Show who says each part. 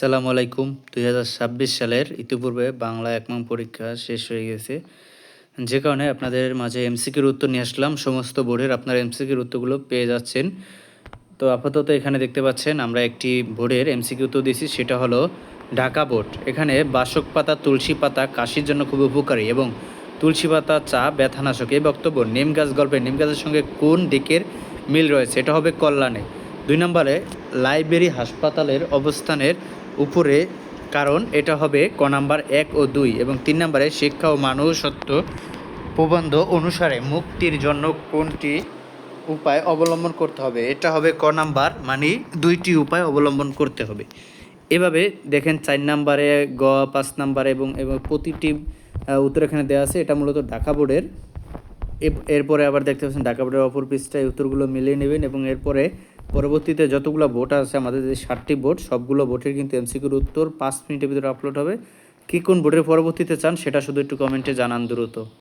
Speaker 1: আসসালামু আলাইকুম। ২০২৬ সালের ইতিপূর্বে বাংলা ১ নং পরীক্ষা শেষ হয়ে গেছে। যে কারণে আপনাদের মাঝে এমসিকিউর উত্তর নিয়ে আসলাম। সমস্ত বোর্ডের আপনারা এমসিকিউর উত্তরগুলো পেয়ে যাচ্ছেন। তো আপাতত এখানে দেখতে পাচ্ছেন আমরা একটি বোর্ডের এমসিকিউ উত্তর দিয়েছি, সেটা হলো ঢাকা বোর্ড। এখানে বাসক পাতা, তুলসী পাতা কাশির জন্য খুব উপকারী এবং তুলসী পাতা চা ব্যথানাশক। এই বক্তব্য নিম গাছ গল্পে নিম গাছের সঙ্গে কোন দিকের মিল রয়েছে? এটা হবে কল্যাণে। ২ নম্বরে লাইব্রেরি হাসপাতালের অবস্থানের উপরে, কারণ এটা হবে ক নাম্বার ১ ও ২। এবং ৩ নম্বরে শিক্ষা ও মনুষ্যত্ব প্রবন্ধ অনুসারে মুক্তির জন্য কোনটি উপায় অবলম্বন করতে হবে? এটা হবে ক নাম্বার, মানে ২টি উপায় অবলম্বন করতে হবে। এভাবে দেখেন ৪ নাম্বারে, গ, ৫ নাম্বারে এবং প্রতিটি উত্তর এখানে দেওয়া আছে। এটা মূলত ঢাকা বোর্ডের। এরপরে আবার দেখতে পাচ্ছেন ঢাকা বোর্ডের অপর পৃষ্ঠায় উত্তরগুলো মিলিয়ে নেবেন এবং এরপরে পরবর্তীতে যতগুলো বোর্ড আছে, আমাদের যে 7টি বোর্ড, সবগুলো বোর্ডের কিন্তু এমসিকিউর উত্তর 5 মিনিটের ভিতরে আপলোড হবে। কি কোন বোর্ডের পরবর্তীতে চান সেটা শুধু একটু কমেন্টে জানান দ্রুত।